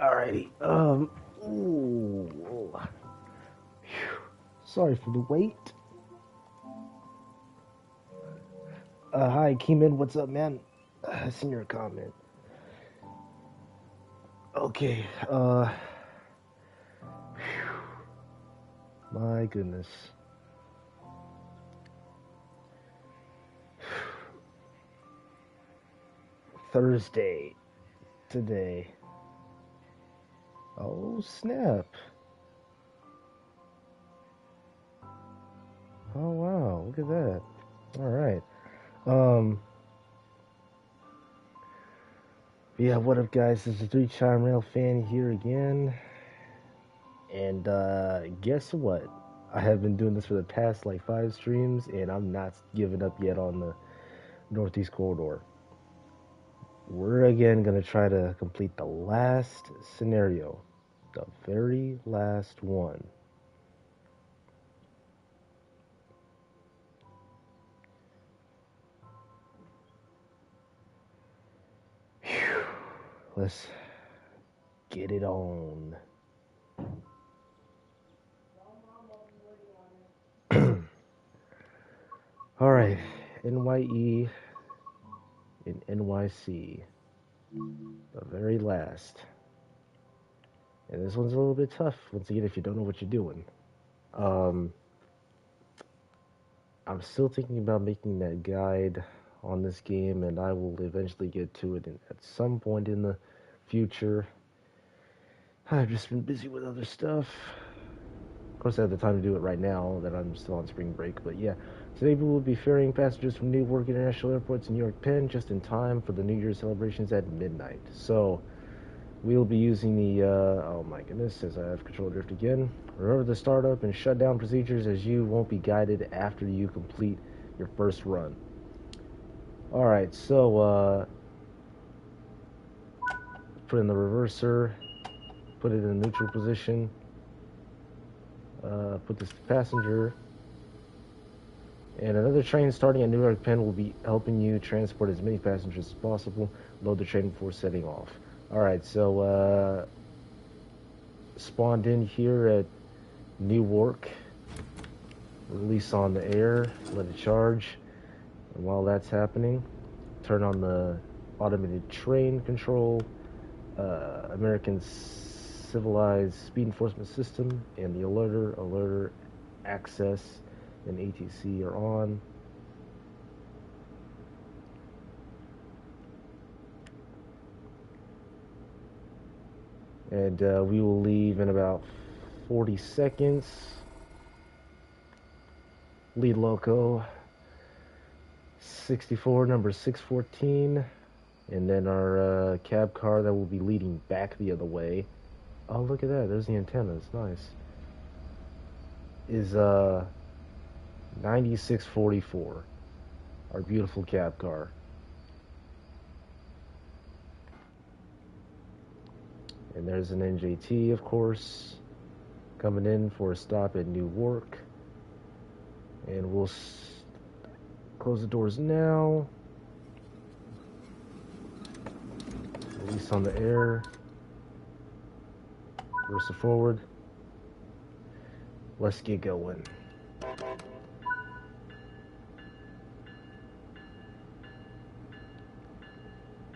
Alrighty. Ooh. Phew. Sorry for the wait. Hi, Keeman. What's up, man? I seen your comment. Okay. Phew. My goodness. Thursday. Today. Oh, snap. Oh, wow. Look at that. Alright. Yeah, what up, guys? This is 3-Chime Rail fan here again. And, guess what? I have been doing this for the past, 5 streams, and I'm not giving up yet on the Northeast Corridor. We're again going to try to complete the last scenario. The very last one. Whew. Let's get it on. Alright, NYE and NYC. The very last. And this one's a little bit tough, once again, if you don't know what you're doing. I'm still thinking about making that guide on this game, and I will eventually get to it at some point in the future. I've just been busy with other stuff. Of course, I have the time to do it right now that I'm still on spring break, but yeah. Today we will be ferrying passengers from Newark International Airport to New York Penn just in time for the New Year's celebrations at midnight. So, we'll be using the, oh my goodness, as I have control drift again. Remember the startup and shutdown procedures, as you won't be guided after you complete your first run. Alright, so, put in the reverser, put it in neutral position, put this passenger, and another train starting at Newark Penn will be helping you transport as many passengers as possible. Load the train before setting off. Alright, so, spawned in here at Newark. Release on the air, let it charge. And while that's happening, turn on the automated train control, American civilized speed enforcement system, and the alerter, access, and ATC are on. And we will leave in about 40 seconds. Lead loco 64, number 614. And then our cab car that will be leading back the other way. Oh, look at that. There's the antennas. Nice. Is 9644. Our beautiful cab car. And there's an NJT, of course, coming in for a stop at Newark. And we'll close the doors now. Release on the air. Reverse forward. Let's get going.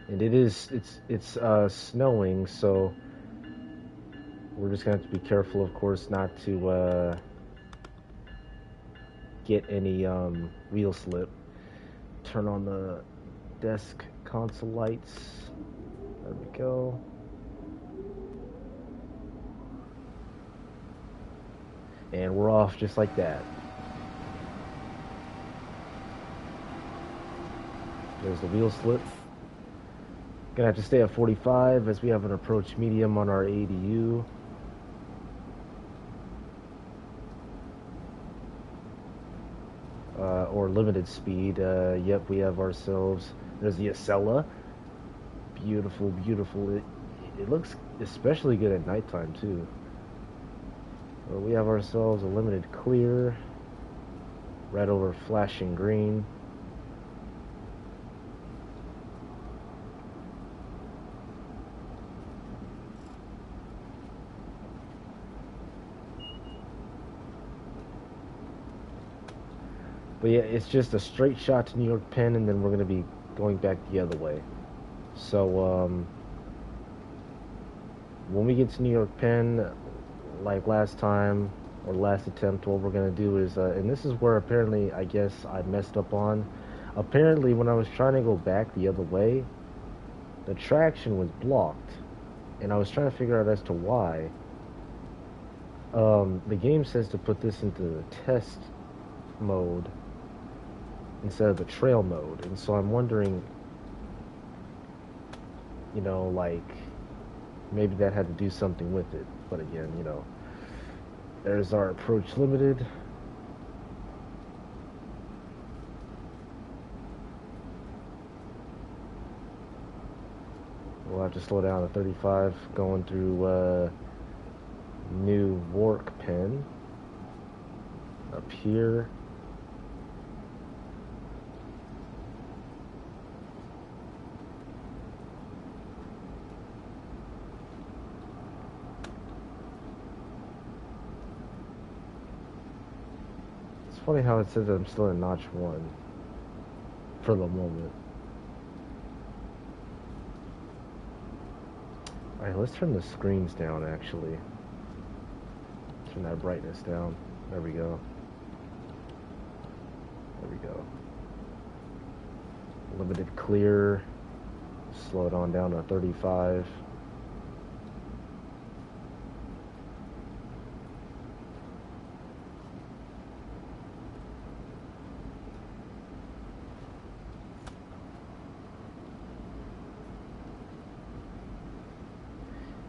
And it's snowing, so we're just gonna have to be careful, of course, not to get any wheel slip. Turn on the desk console lights. There we go. And we're off just like that. There's the wheel slip. Gonna have to stay at 45 as we have an approach medium on our ADU. Or limited speed. Yep, we have ourselves. There's the Acela. Beautiful, beautiful. It looks especially good at nighttime too. We have ourselves a limited clear. Right over flashing green. But yeah, it's just a straight shot to New York Penn, and then we're gonna be going back the other way. So when we get to New York Penn, like last time or last attempt, what we're gonna do is, and this is where apparently I guess I messed up on. Apparently, when I was trying to go back the other way, the traction was blocked, and I was trying to figure out as to why. The game says to put this into the test mode instead of the trail mode, and so I'm wondering, you know, like maybe that had to do something with it. But again, you know, there's our approach limited. We'll have to slow down to 35 going through New Wark Pen up here. It's funny how it says that I'm still in notch 1 for the moment. Alright, let's turn the screens down actually. Turn that brightness down. There we go. There we go. Limited clear. Slow it on down to 35.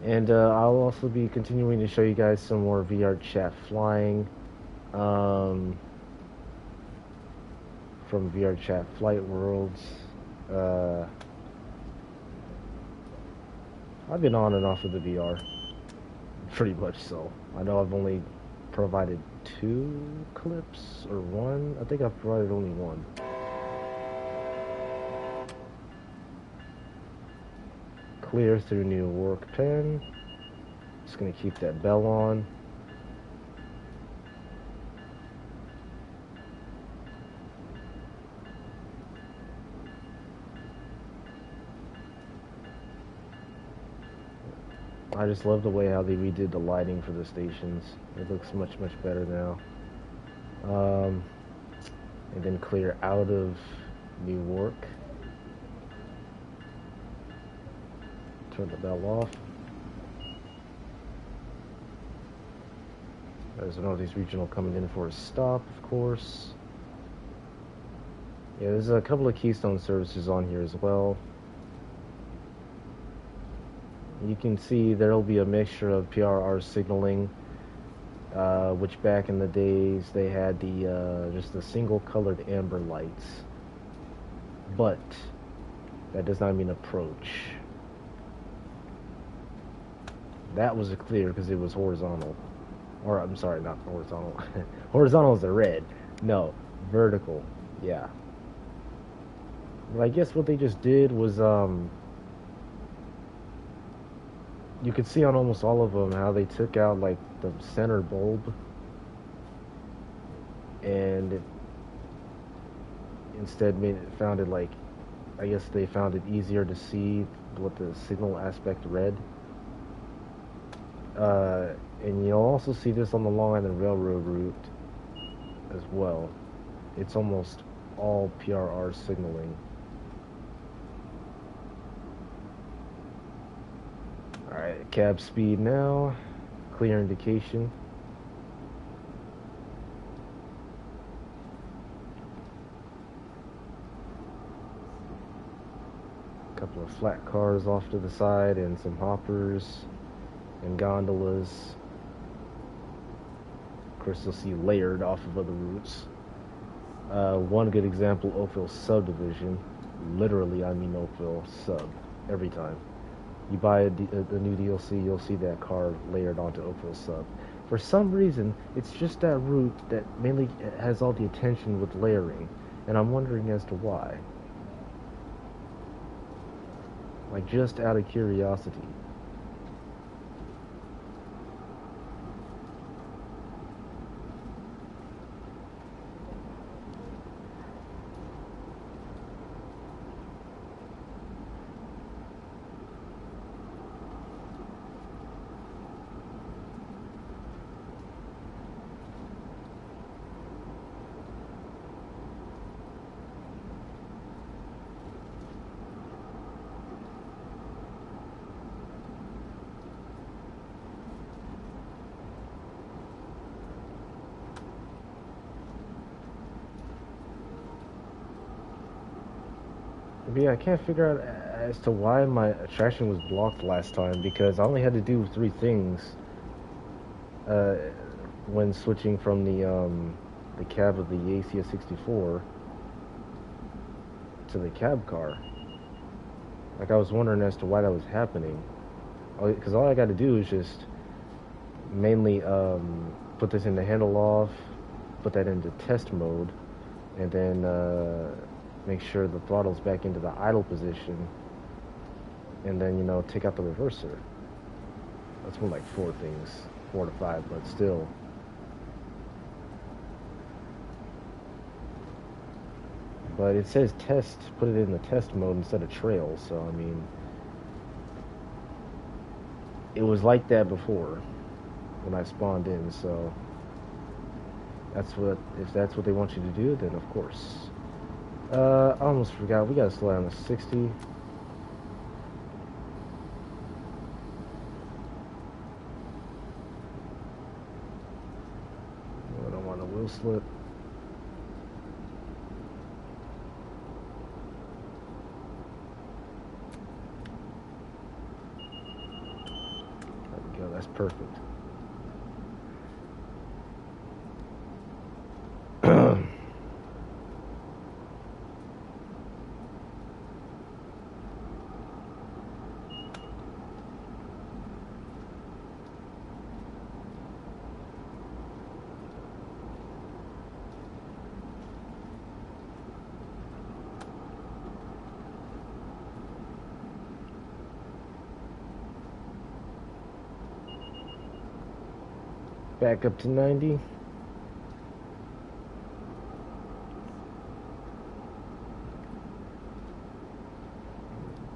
And I'll also be continuing to show you guys some more VR chat flying from VR chat flight worlds. I've been on and off of the VR, pretty much so. I know I've only provided 2 clips, or 1. I think I've provided only 1. Clear through New Wark Pen. Just gonna keep that bell on. I just love the way how they redid the lighting for the stations. It looks much better now. And then clear out of New Wark. Turn the bell off. There's a Northeast Regional coming in for a stop, of course. Yeah, there's a couple of Keystone services on here as well. You can see there'll be a mixture of PRR signaling, which back in the days they had the just the single colored amber lights. But that does not mean approach. That was a clear because it was horizontal. Or, I'm sorry, not horizontal. Horizontal is a red. No, vertical. Yeah. Well, I guess what they just did was, you could see on almost all of them how they took out, like, the center bulb. And instead found it, like, I guess they found it easier to see what the signal aspect read. And you'll also see this on the Long Island Railroad route as well. It's almost all PRR signaling. Alright, cab speed now. Clear indication. A couple of flat cars off to the side and some hoppers and gondolas. Of course, you'll see layered off of other routes. One good example, Oakville subdivision. Literally, I mean Oakville sub every time. You buy a new DLC, you'll see that car layered onto Oakville sub. For some reason, it's just that route that mainly has all the attention with layering, and I'm wondering as to why. Like, just out of curiosity. But yeah, I can't figure out as to why my attraction was blocked last time because I only had to do 3 things uh, when switching from the cab of the ACS 64 to the cab car. Like I was wondering as to why that was happening. Because all I got to do is just mainly put this in the handle off, put that into test mode, and then make sure the throttle's back into the idle position, and then take out the reverser. That's more like 4 things, 4 to 5, but still. But it says test, put it in the test mode instead of trail, so I mean, it was like that before when I spawned in, so if that's what they want you to do, then of course. I almost forgot, we gotta slow down to 60. I don't want a wheel slip. There we go, that's perfect. Back up to 90.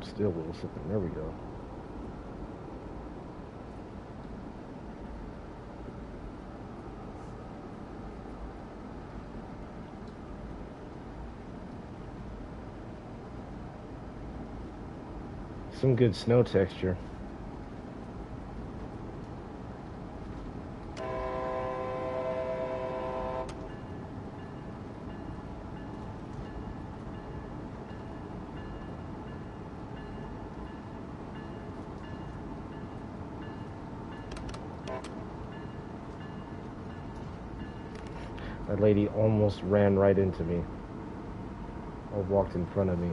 Still a little slipping. There we go. Some good snow texture. That lady almost ran right into me, or walked in front of me.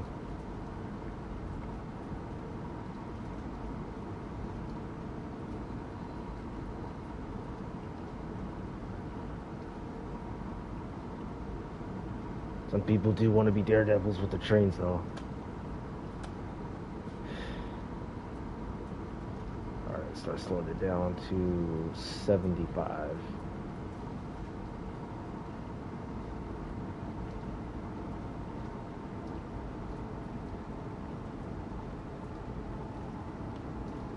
Some people do want to be daredevils with the trains, though. Alright, start slowing it down to 75.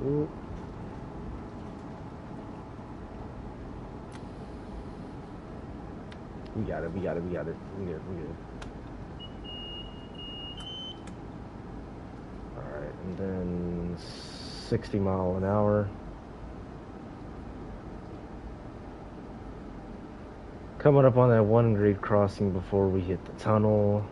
Ooh. We got it, we got it, we got it. We good, we good. Alright, and then 60 mile an hour. Coming up on that 1 grade crossing before we hit the tunnel.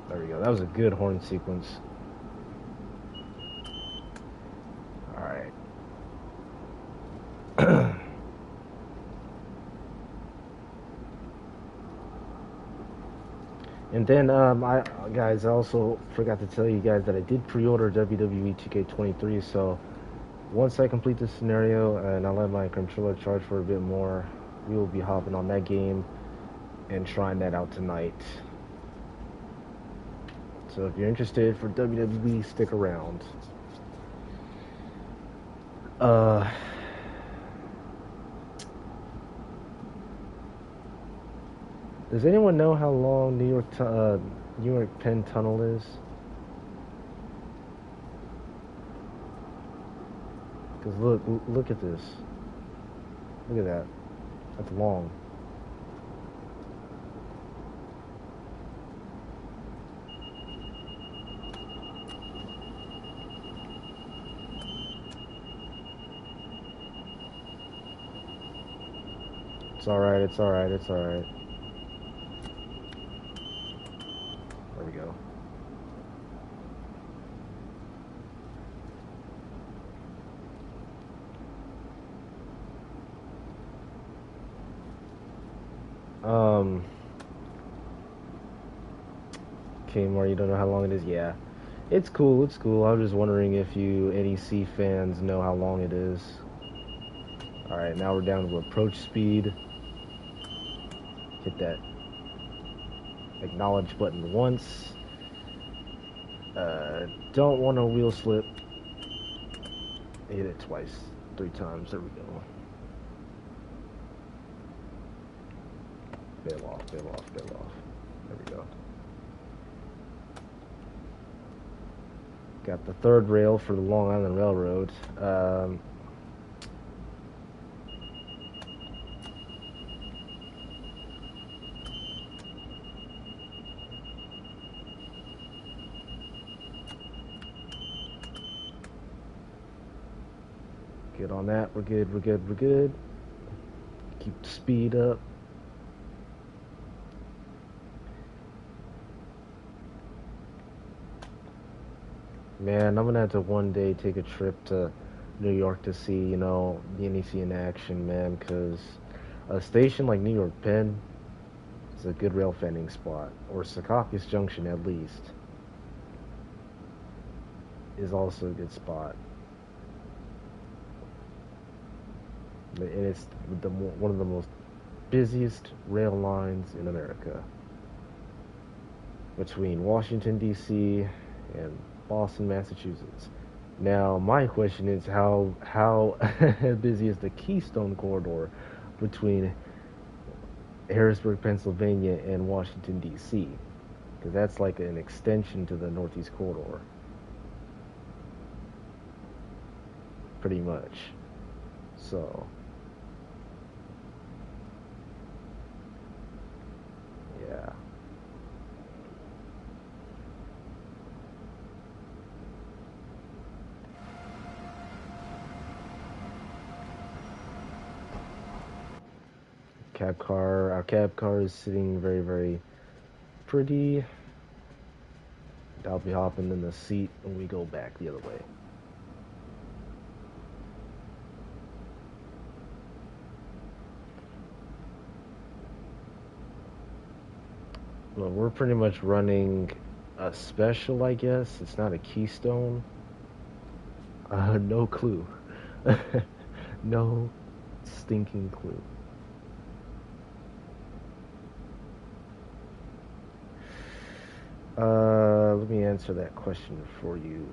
There we go. That was a good horn sequence. Alright. And then, guys, I also forgot to tell you guys that I did pre-order WWE 2K23, so once I complete this scenario and I let my controller charge for a bit more, we will be hopping on that game and trying that out tonight. So if you're interested for WWE, stick around. Does anyone know how long New York Penn Tunnel is? Because look at this. Look at that. That's long. It's alright, it's alright, it's alright. There we go. Kmart, you don't know how long it is? Yeah. It's cool, it's cool. I was just wondering if you NEC fans know how long it is. Alright, now we're down to approach speed. Hit that acknowledge button once. Don't want to wheel slip. Hit it twice, 3 times. There we go. Bail off, bail off, bail off. There we go. Got the 3rd rail for the Long Island Railroad. Good on that. We're good, we're good, we're good. Keep the speed up. Man, I'm gonna have to one day take a trip to New York to see, you know, the NEC in action, man, because a station like New York Penn is a good rail fanning spot, or Secaucus Junction at least, is also a good spot. And it's one of the most busiest rail lines in America, between Washington, D.C. and Boston, Massachusetts. Now, my question is how busy is the Keystone Corridor between Harrisburg, Pennsylvania, and Washington, D.C.? Because that's like an extension to the Northeast Corridor, pretty much. So, yeah. Our cab car is sitting very, very pretty. I'll be hopping in the seat when we go back the other way. Well, we're pretty much running a special, I guess. It's not a Keystone. No clue. No stinking clue. Let me answer that question for you,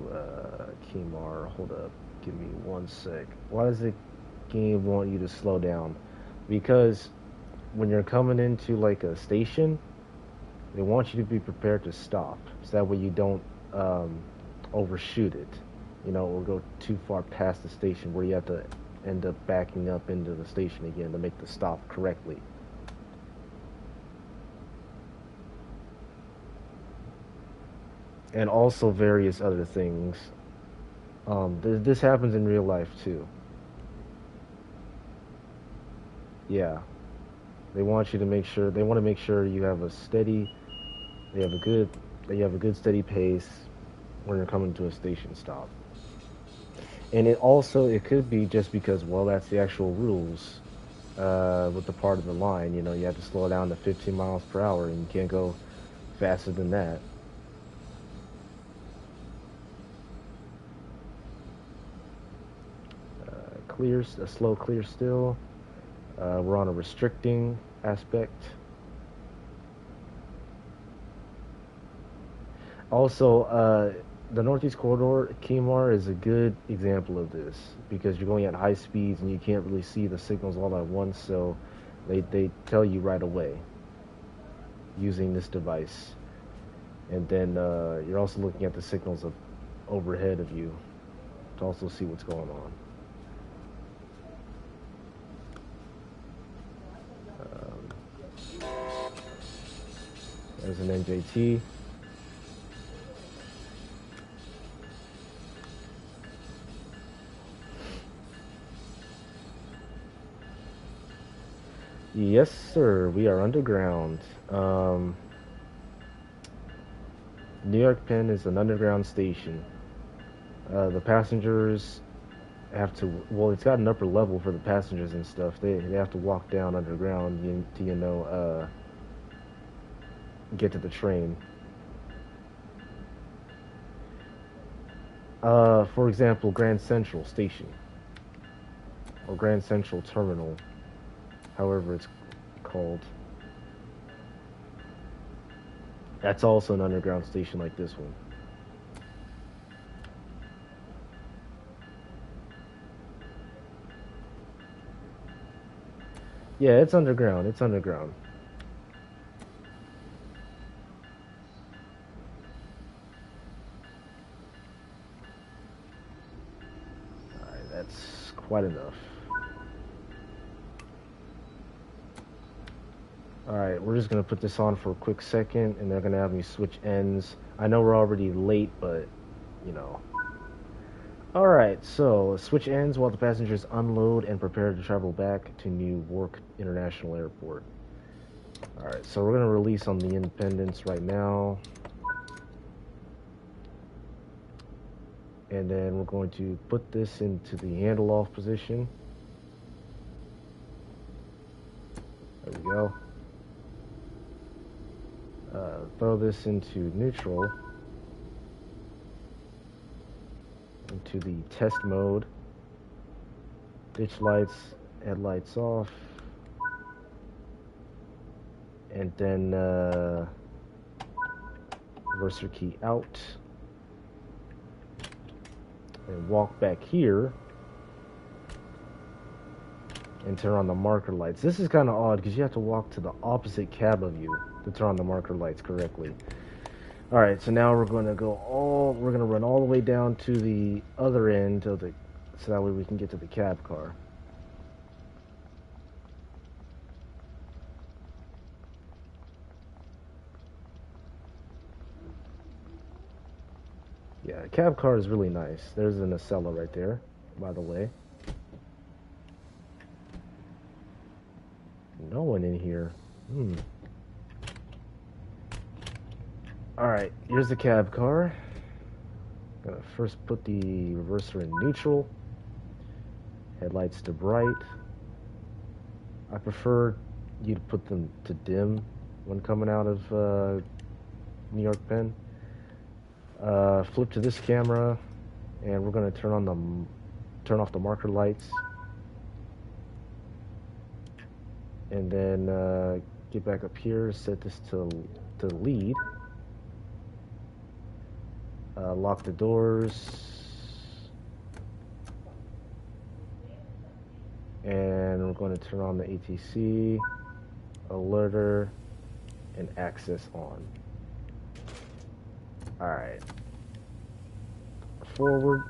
Kimar. Hold up. Give me 1 sec. Why does the game want you to slow down? Because when you're coming into like a station, they want you to be prepared to stop, so that way you don't overshoot it, you know, or go too far past the station where you have to end up backing up into the station again to make the stop correctly. And also various other things. This happens in real life too. Yeah, they want you to make sure. They want to make sure you have a steady. They have a good. That you have a good steady pace when you're coming to a station stop. And it could be just because, well, that's the actual rules with the part of the line. You know, you have to slow down to 15 miles per hour, and you can't go faster than that. A slow clear still. We're on a restricting aspect. Also, the Northeast Corridor, Kmart, is a good example of this because you're going at high speeds and you can't really see the signals all at once, so they tell you right away using this device. And then you're also looking at the signals of overhead of you to also see what's going on. There's an NJT. Yes, sir. We are underground. New York Penn is an underground station. The passengers have to. Well, it's got an upper level for the passengers and stuff. They have to walk down underground to get to the train. For example, Grand Central Station or Grand Central Terminal, however it's called. That's also an underground station like this one. Yeah, it's underground. It's underground. Alright, that's quite enough. Alright, we're just gonna put this on for a quick second, and they're gonna have me switch ends. I know we're already late, but, you know. Alright, so switch ends while the passengers unload and prepare to travel back to Newark International Airport. Alright, so we're gonna release on the Independence right now. And then we're going to put this into the handle off position. There we go. Throw this into neutral, into the test mode. Ditch lights, headlights off, and then reverser key out, and walk back here and turn on the marker lights. This is kind of odd because you have to walk to the opposite cab of you to turn on the marker lights correctly. Alright, so now we're going to run all the way down to the other end of the, so that way we can get to the cab car. Yeah, cab car is really nice. There's an Acela right there, by the way. No one in here. Alright, here's the cab car. Gonna first put the reverser in neutral. Headlights to bright. I prefer you to put them to dim when coming out of New York Penn. Flip to this camera, and we're gonna turn off the marker lights, and then get back up here. Set this to lead. Lock the doors, and we're going to turn on the ATC, alerter, and access on. Alright, forward,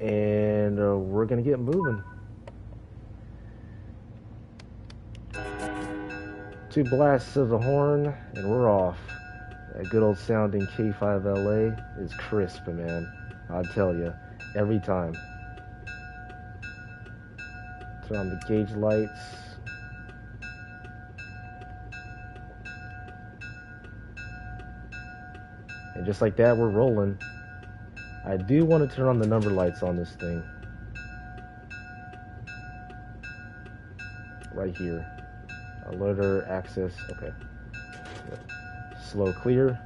and we're going to get moving. 2 blasts of the horn, and we're off. That good old sounding K5LA is crisp, man. I'll tell you, every time. Turn on the gauge lights. And just like that, we're rolling. I do want to turn on the number lights on this thing. Right here. Alerter, access, okay. Yep. Slow clear.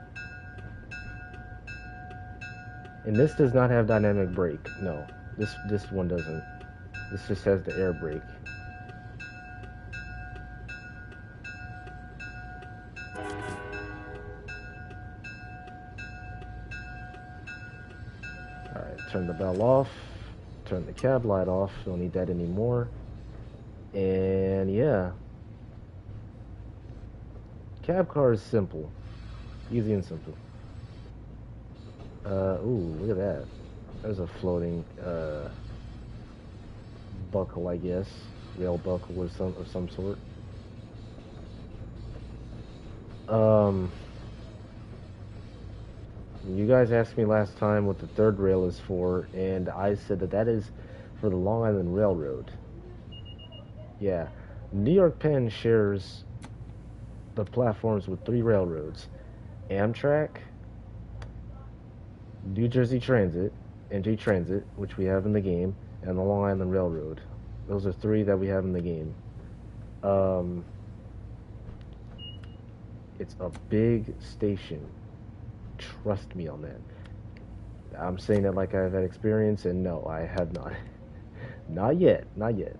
And this does not have dynamic brake. No, this one doesn't. This just has the air brake. Alright, turn the bell off. Turn the cab light off. Don't need that anymore. And yeah. Cab car is simple. Easy and simple. Ooh, look at that. There's a floating buckle, I guess. Rail buckle of some sort. You guys asked me last time what the third rail is for, and I said that is for the Long Island Railroad. Yeah. New York Penn shares the platforms with three railroads: Amtrak, New Jersey Transit, NJ Transit, which we have in the game, and the Long Island Railroad. Those are three that we have in the game. Um, it's a big station. Trust me on that. I'm saying that like I've had experience, and no, I have not. Not yet. Not yet.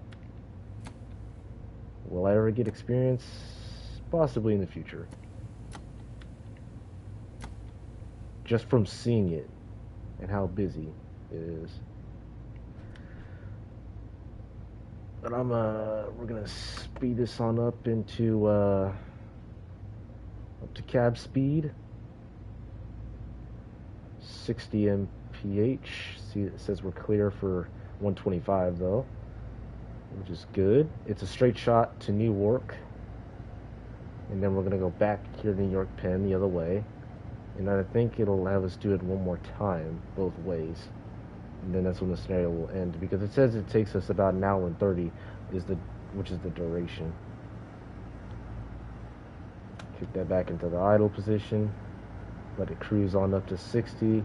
Will I ever get experience? Possibly in the future. Just from seeing it and how busy it is. But we're gonna speed this on up into up to cab speed, 60 mph. See, it says we're clear for 125 though, which is good. It's a straight shot to Newark, and then we're gonna go back here to New York Penn the other way, and I think it'll have us do it one more time both ways, and then that's when the scenario will end, because it says it takes us about an hour and 30 which is the duration. Kick that back into the idle position, let it cruise on up to 60.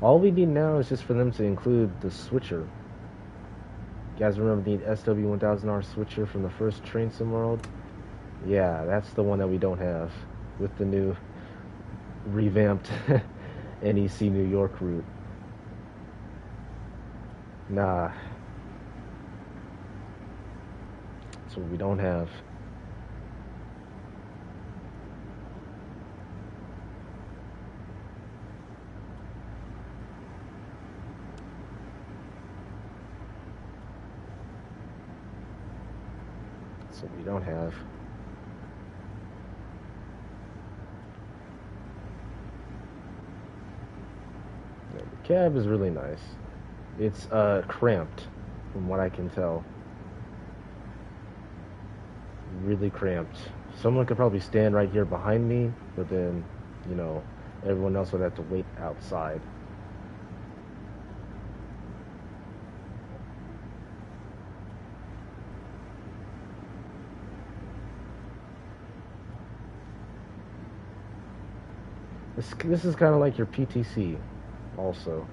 All we need now is just for them to include the switcher. You guys remember the SW1000R switcher from the first Train Sim World? Yeah, that's the one that we don't have with the new revamped NEC New York route. Nah. That's what we don't have. That's what we don't have. Yeah, the cab is really nice. It's cramped, from what I can tell. Really cramped. Someone could probably stand right here behind me, but then, you know, everyone else would have to wait outside. This is kind of like your PTC, also.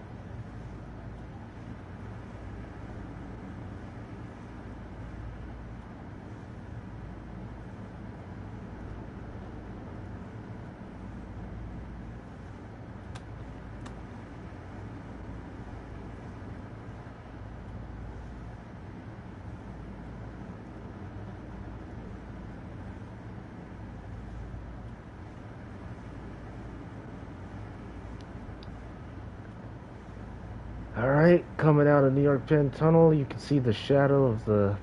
Alright, coming out of New York Penn Tunnel, you can see the shadow of the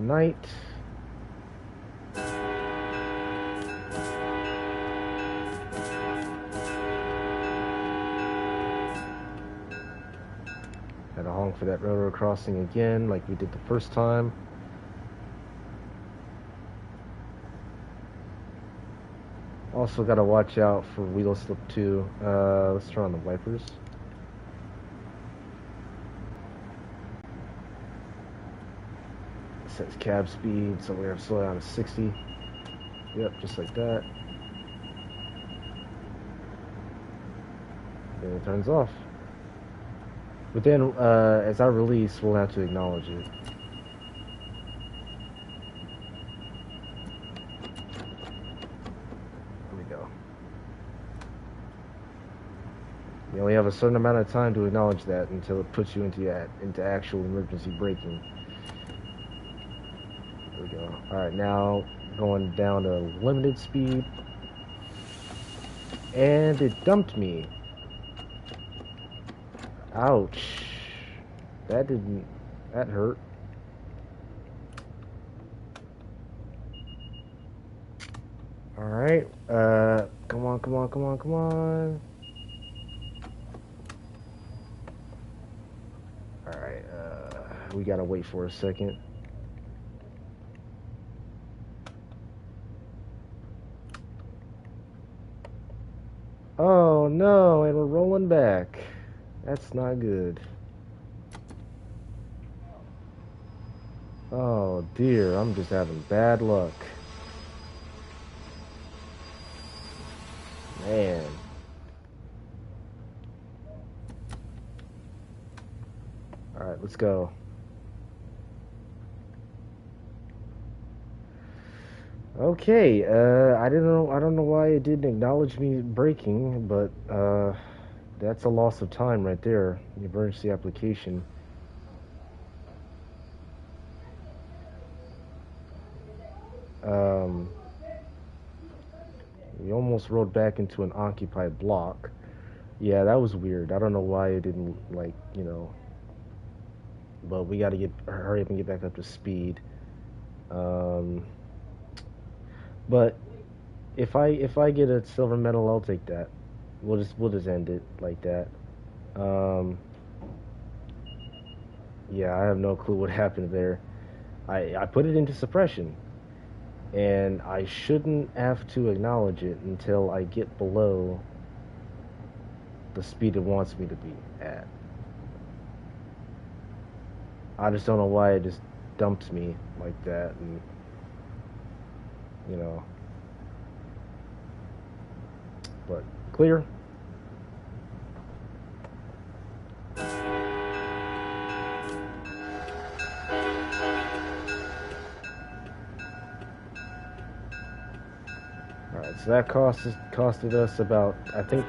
night. Had to honk for that railroad crossing again, like we did the first time. Also gotta watch out for wheel slip too. Let's turn on the wipers. It says cab speed, so we're gonna slow down to 60. Yep, just like that. And it turns off. But then, as I release, we'll have to acknowledge it. There we go. You only have a certain amount of time to acknowledge that until it puts you into actual emergency braking. There we go. Alright, now going down to limited speed. And it dumped me. Ouch. That hurt. Alright, come on, come on, come on, come on. Alright, we gotta wait for a second. no, and we're rolling back. That's not good. Oh dear, I'm just having bad luck. Man. Alright, let's go. Okay, I don't know why it didn't acknowledge me braking, but that's a loss of time right there. Emergency application. Um, we almost rode back into an occupied block. Yeah, that was weird. I don't know why it didn't, like, you know, but we gotta hurry up and get back up to speed. Um, but if I get a silver medal, I'll take that. We'll just end it like that. Um, yeah, I have no clue what happened there. I put it into suppression, and I shouldn't have to acknowledge it until I get below the speed it wants me to be at. I just don't know why it just dumps me like that, and you know. But clear. Alright, so that costed us about, I think,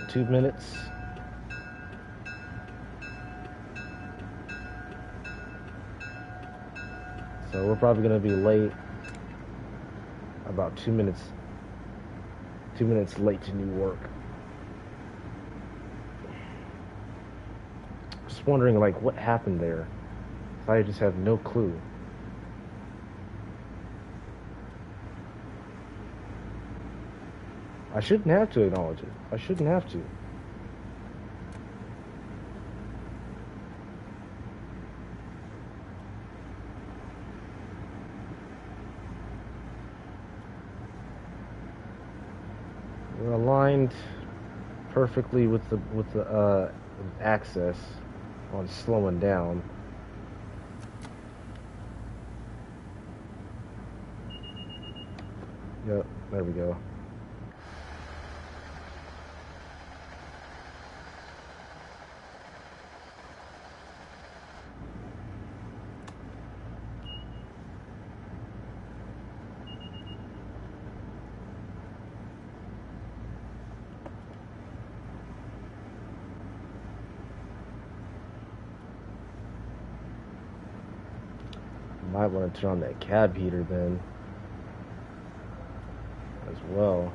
2 minutes. So we're probably gonna be late, about 2 minutes. 2 minutes late to new work. Just wondering, like, what happened there. I just have no clue. I shouldn't have to acknowledge it. I shouldn't have to. We're aligned perfectly with the access on slowing down. Yep, there we go. Might want to turn on that cab heater then as well.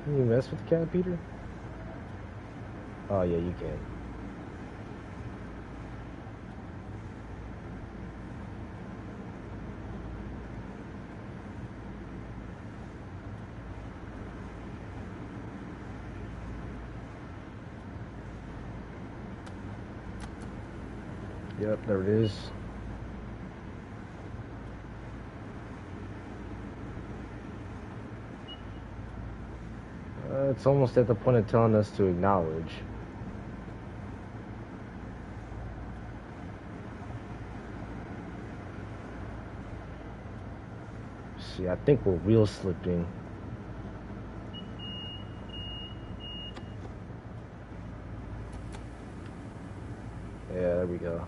Can you mess with the cab heater? Oh yeah, you can. Yep, there it is. It's almost at the point of telling us to acknowledge. See, I think we're wheel slipping. Yeah, there we go.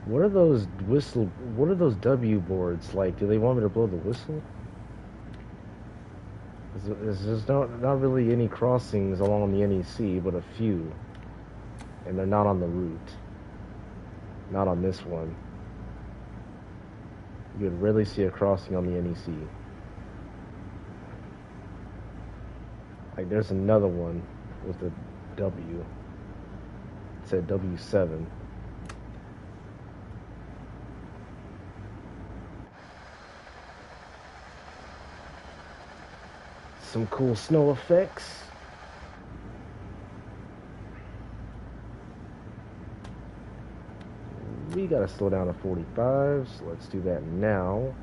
What are those what are those W boards like? Do they want me to blow the whistle? There's not really any crossings along the NEC, but a few. And they're not on the route. Not on this one. You would rarely see a crossing on the NEC. Like, there's another one with a W. It said W7. some cool snow effects. We gotta slow down to 45, so let's do that now.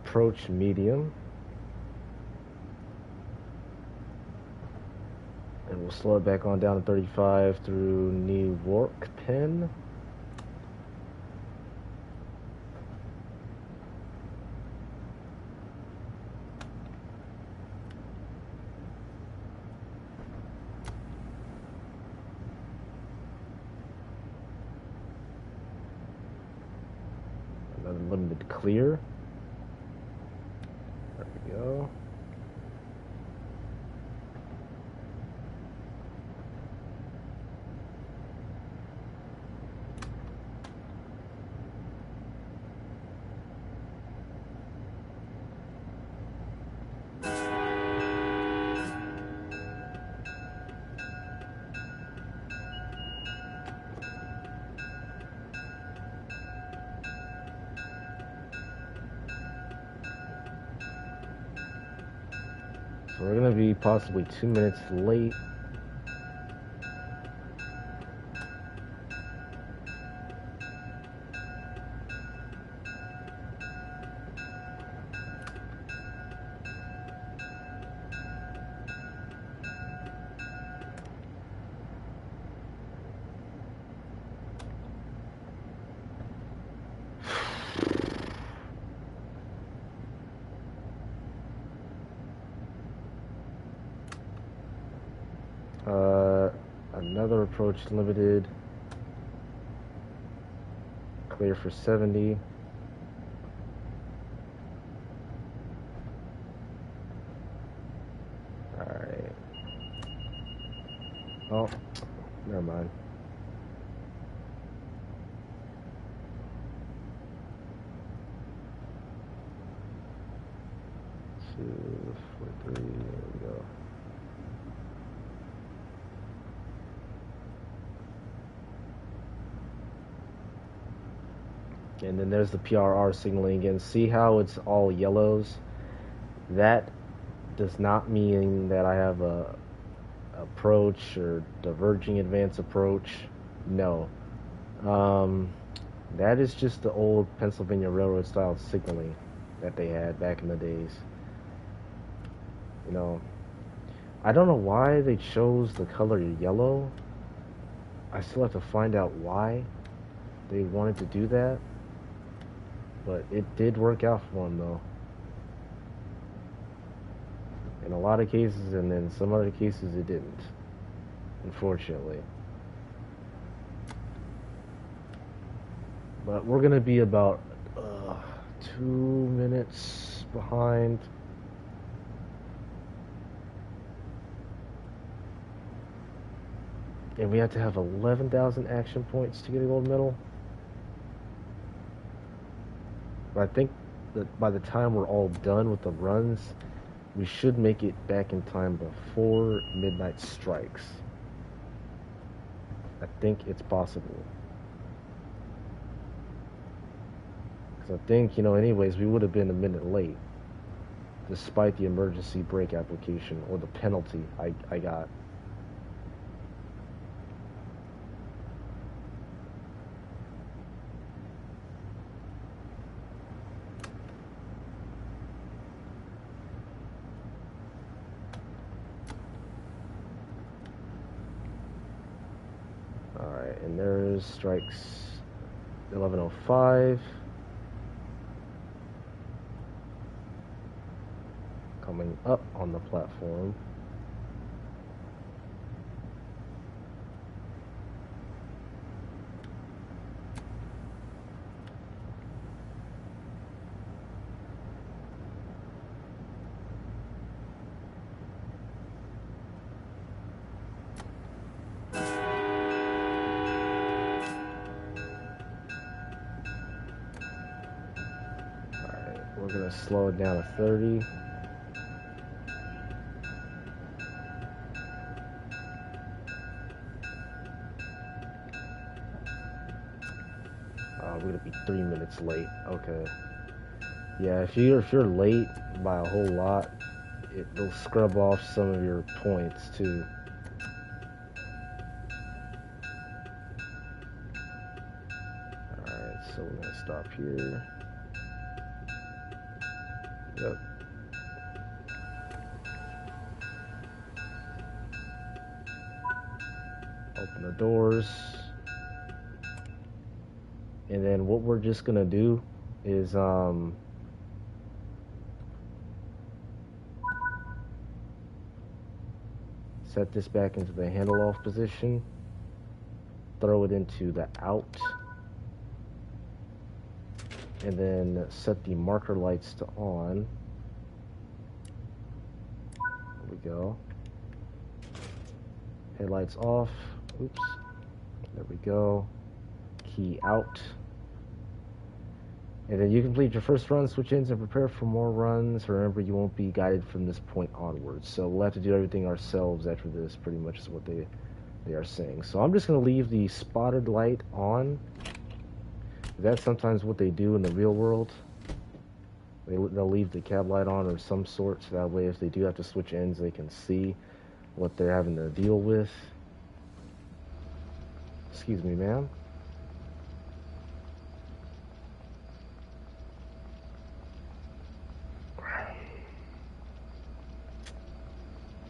Approach medium. And we'll slow it back on down to 35 through New York Penn. Another limited clear. There we go. So we're gonna be possibly 2 minutes late. Another approach limited. Clear for 70. Alright. Oh, never mind. Two, 43, there we go. And then there's the PRR signaling again. See how it's all yellows? That does not mean that I have a approach or diverging advance approach. No. That is just the old Pennsylvania Railroad style signaling that they had back in the days. You know, I don't know why they chose the color yellow. I still have to find out why they wanted to do that. But it did work out for them, though. In a lot of cases, and in some other cases, it didn't. Unfortunately. But we're going to be about 2 minutes behind. And we have to have 11,000 action points to get a gold medal. But I think that by the time we're all done with the runs, we should make it back in time before midnight strikes. I think it's possible. Because I think, anyways, we would have been a minute late, despite the emergency brake application, or the penalty I got. Alright, and there's strikes 11:05. Coming up on the platform. gonna slow it down to 30. We're gonna be 3 minutes late. Okay. Yeah, if you're late by a whole lot, it'll scrub off some of your points too. Alright, so we're gonna stop here. Yep. Open the doors. And then what we're just gonna do is set this back into the handle off position. Throw it into the out. And then set the marker lights to on. There we go. Headlights off. Oops. There we go. Key out. And then you complete your first run, switch ends, and prepare for more runs. Remember, you won't be guided from this point onwards. So we'll have to do everything ourselves after this, pretty much is what they are saying. So I'm just going to leave the spotted light on. That's sometimes what they do in the real world. They'll leave the cab light on or some sort, so that way if they do have to switch ends, they can see what they're having to deal with. Excuse me, ma'am.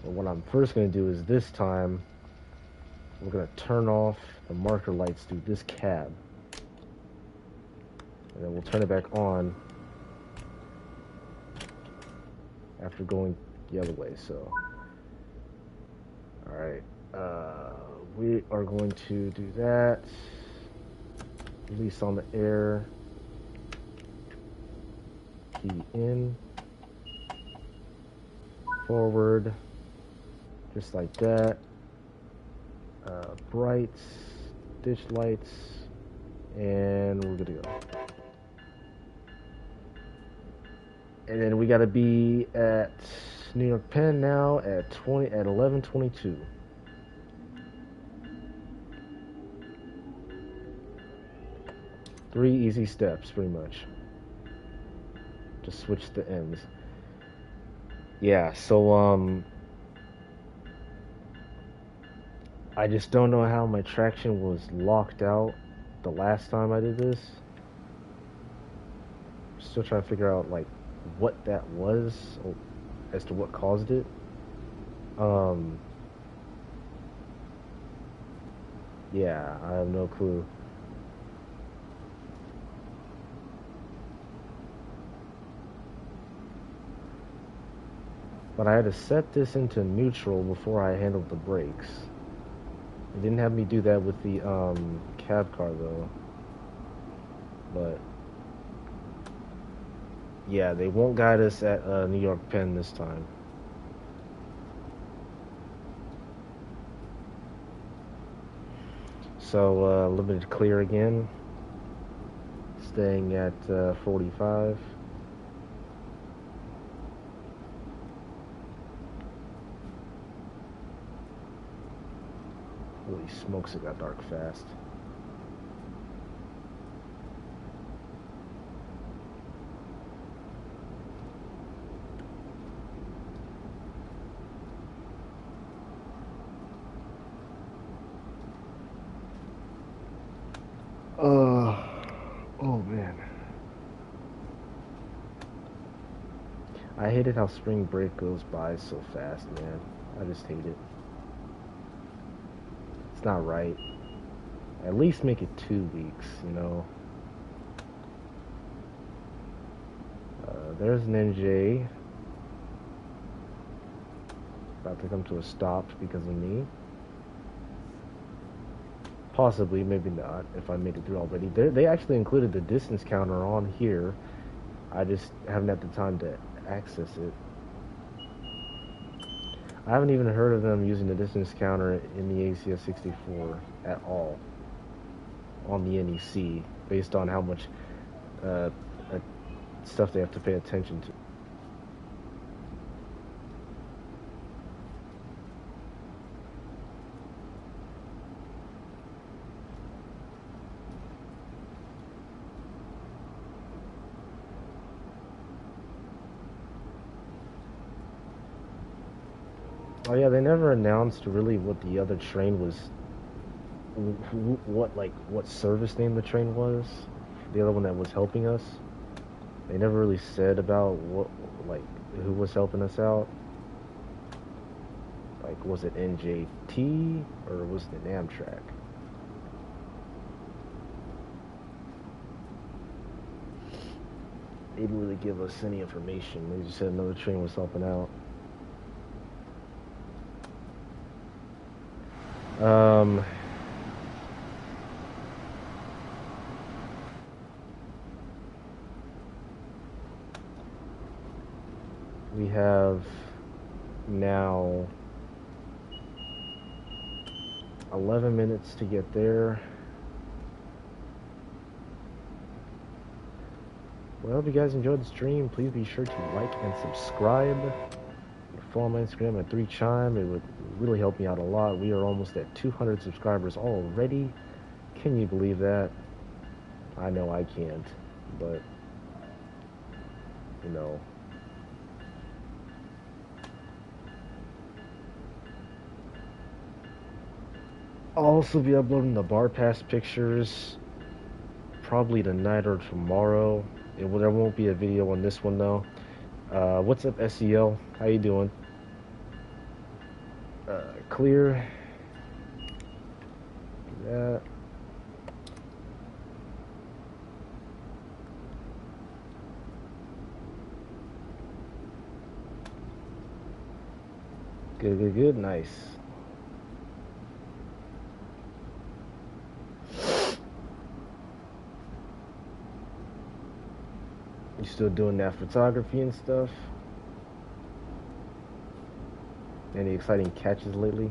But what I'm first going to do is this time, we're going to turn off the marker lights through this cab. And then we'll turn it back on after going the other way, so. Alright, we are going to do that. Release on the air. Key in. Forward. Just like that. Brights. Ditch lights. And we're good to go. And then we gotta be at New York Penn now at 11:22. Three easy steps, pretty much. Just switch the ends. Yeah, so I just don't know how my traction was locked out the last time I did this. Still trying to figure out like what that was as to what caused it. Yeah, I have no clue. But I had to set this into neutral before I handled the brakes. It didn't have me do that with the cab car though. But yeah, they won't guide us at New York Penn this time. So limited clear again. Staying at 45. Holy smokes, it got dark fast. Oh man. I hated how spring break goes by so fast, man. I just hate it. It's not right. At least make it 2 weeks, you know. There's an NJ. About to come to a stop because of me. Possibly, maybe not, if I made it through already. They actually included the distance counter on here. I just haven't had the time to access it. I haven't even heard of them using the distance counter in the ACS 64 at all on the NEC, based on how much stuff they have to pay attention to. Oh yeah, they never announced really what the other train was, what service name the train was, the other one that was helping us. They never really said about what, like, who was helping us out. Like, was it NJT or was it Amtrak? They didn't really give us any information. They just said another train was helping out. Um, we have now 11 minutes to get there. Well, if you guys enjoyed the stream, please be sure to like and subscribe. Follow my Instagram at 3chime. It would really help me out a lot. We are almost at 200 subscribers already. Can you believe that? I know I can't, but you know. I'll also be uploading the bar pass pictures probably tonight or tomorrow. There won't be a video on this one though. What's up, SEL? How you doing? Clear. Do that. Good, good, good. Nice. You still doing that photography and stuff? Any exciting catches lately?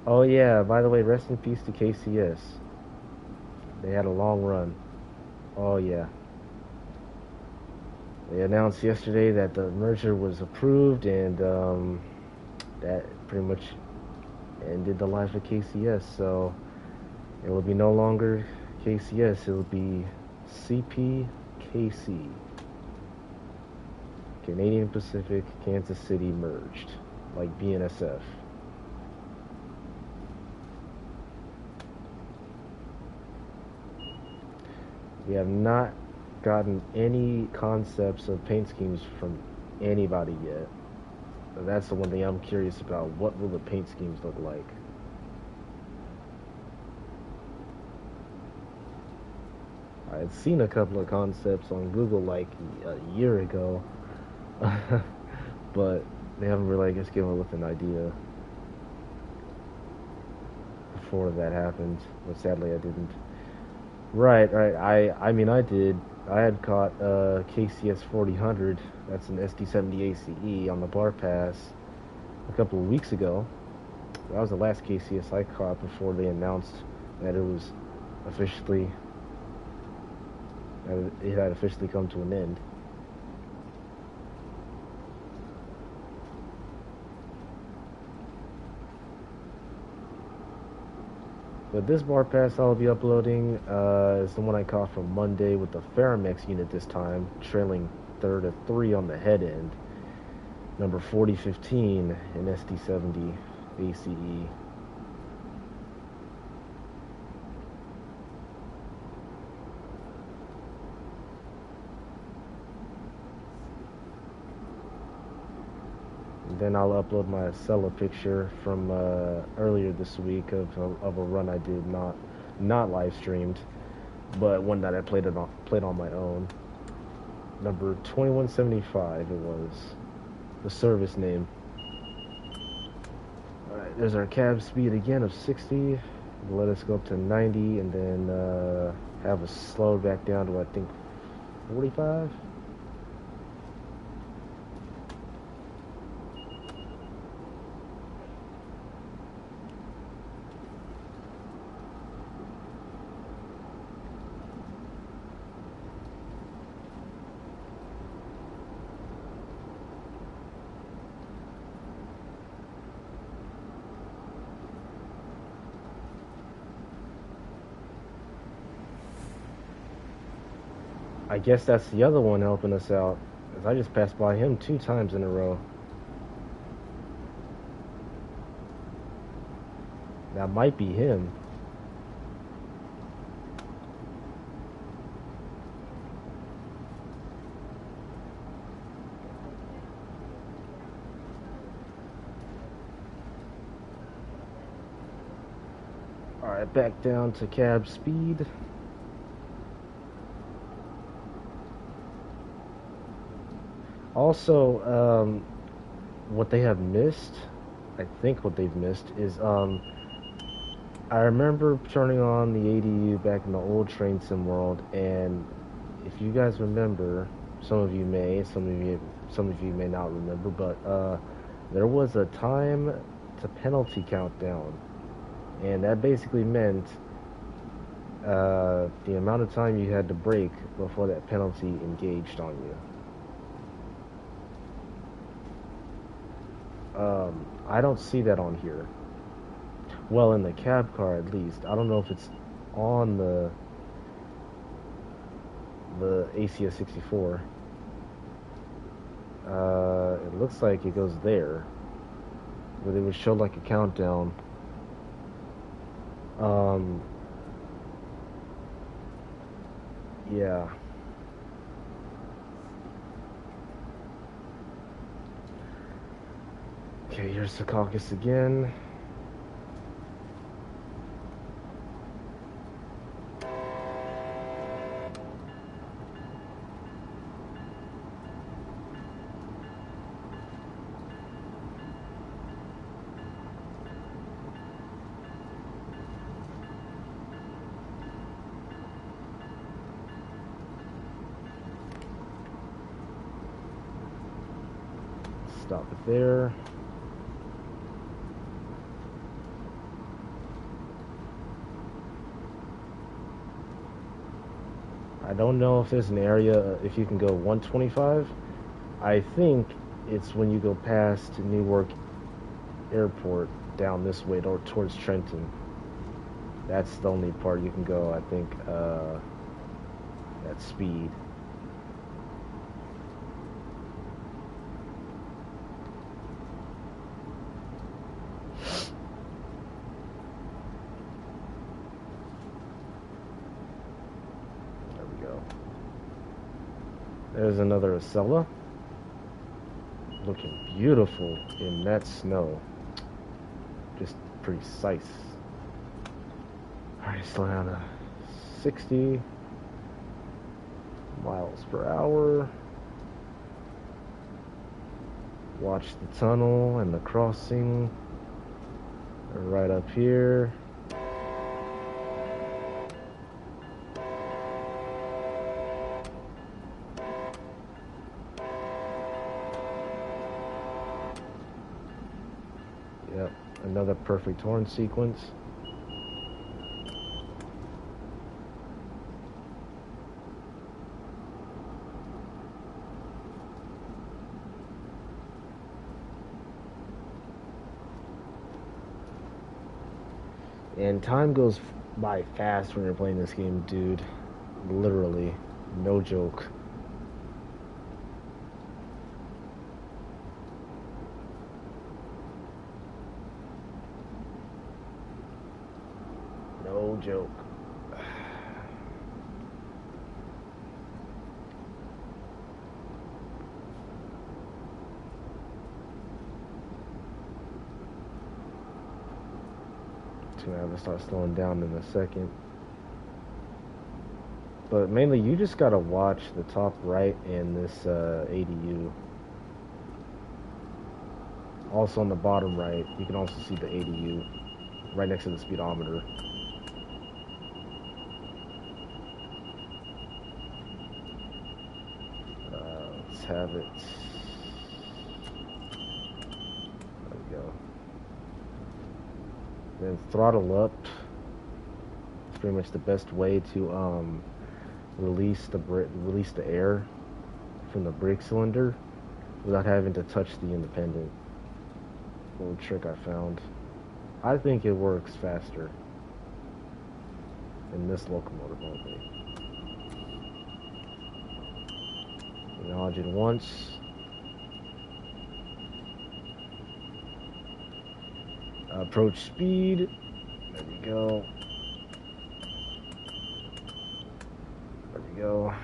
Oh yeah, by the way, rest in peace to KCS. They had a long run. Oh yeah. They announced yesterday that the merger was approved, and that pretty much ended the life of KCS. So it will be no longer KCS. It will be CPKC. Canadian Pacific Kansas City merged, like BNSF. We have not gotten any concepts of paint schemes from anybody yet. That's the one thing I'm curious about. What will the paint schemes look like? I had seen a couple of concepts on Google like a year ago, but they haven't really, I guess, given us an idea before that happened. But sadly, I didn't. Right. I mean, I did. I had caught KCS 4000. That's an SD70 ACE on the bar pass a couple of weeks ago. That was the last KCS I caught before they announced that it was officially, that it had officially come to an end. But this bar pass I'll be uploading is the one I caught from Monday with the Faramex unit this time, trailing third at 3 on the head end. Number 4015 in SD70 ACE. Then I'll upload my Acela picture from earlier this week of a run I did, not live streamed, but one that I played on my own. Number 2175 it was the service name. All right, there's our cab speed again of 60. Let us go up to 90 and then have us slow back down to I think 45. I guess that's the other one helping us out. Because I just passed by him 2 times in a row. That might be him. Alright, back down to cab speed. Also, what they have missed, I think what they've missed is, I remember turning on the ADU back in the old Train Sim world, and if you guys remember, some of you may, some of you may not remember, but there was a time to penalty countdown, and that basically meant the amount of time you had to brake before that penalty engaged on you. I don't see that on here. Well, in the cab car at least. I don't know if it's on the ACS 64. It looks like it goes there, but it would show like a countdown. Yeah. Okay, here's the caucus again. Stop it there. I don't know if there's an area if you can go 125. I think it's when you go past Newark Airport down this way or towards Trenton. That's the only part you can go, I think, at speed. There's another Acela. Looking beautiful in that snow. Just precise. Alright, slow down to 60 miles per hour. Watch the tunnel and the crossing. Right up here. Yep, another perfect horn sequence. And time goes by fast when you're playing this game, dude. Literally, no joke. No joke. Gonna have to start slowing down in a second. But mainly, you just gotta watch the top right in this ADU. Also on the bottom right, you can also see the ADU right next to the speedometer. Let's have it. There we go. Then throttle up. It's pretty much the best way to release the air from the brake cylinder without having to touch the independent. Little trick I found. I think it works faster in this locomotive only. Acknowledge it once. Approach speed. There we go. There we go.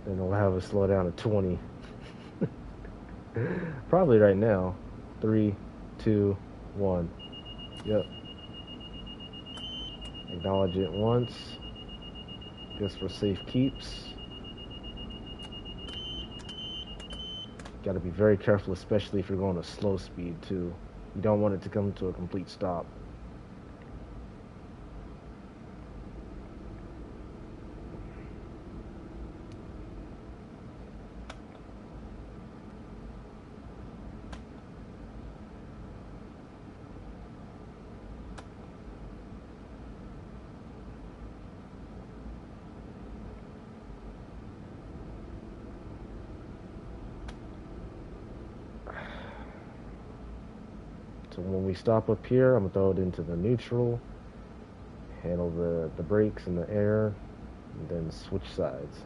Then it'll have us slow down to 20. Probably right now. 3, 2, 1. Yep. Acknowledge it once. Guess for safe keeps. Got to be very careful, especially if you're going at slow speed too. You don't want it to come to a complete stop. So when we stop up here, I'm gonna throw it into the neutral, handle the brakes in the air, and then switch sides.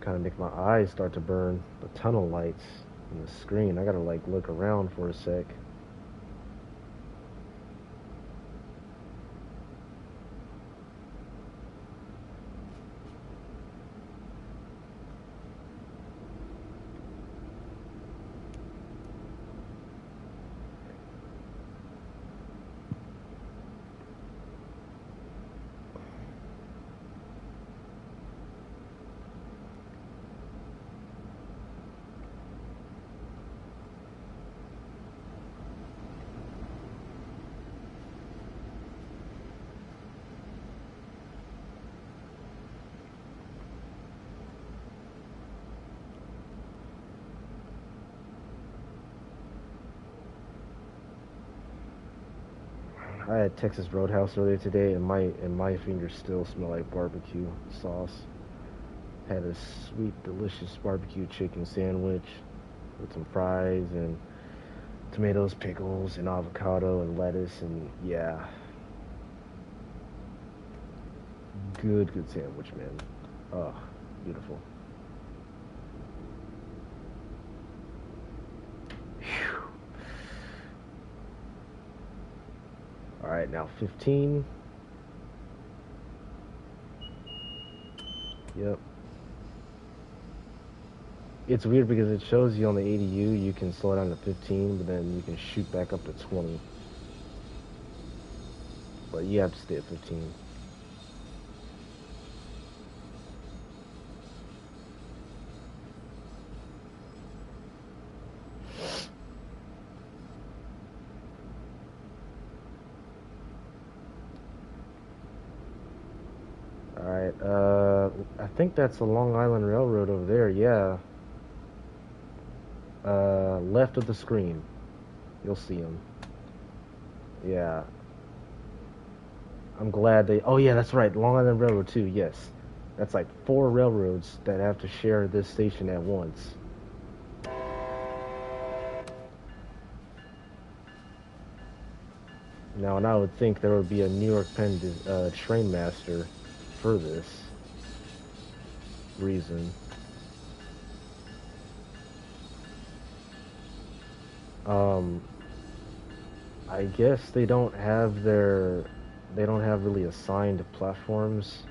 Kind of make my eyes start to burn. The tunnel lights on the screen. I gotta like look around for a sec. I had Texas Roadhouse earlier today, and my fingers still smell like barbecue sauce. Had a sweet, delicious barbecue chicken sandwich with some fries and tomatoes, pickles, and avocado and lettuce, and yeah, good sandwich, man. Oh, beautiful. Whew. All right, now 15. Yep. It's weird because it shows you on the ADU you can slow down to 15, but then you can shoot back up to 20. But you have to stay at 15. Alright, I think that's the Long Island Railroad over there, yeah. Left of the screen. You'll see them. Yeah. I'm glad they... Oh, yeah, that's right. Long Island Railroad, too, yes. That's like 4 railroads that have to share this station at once. Now, and I would think there would be a New York Penn train master for this reason. I guess they don't have really assigned platforms,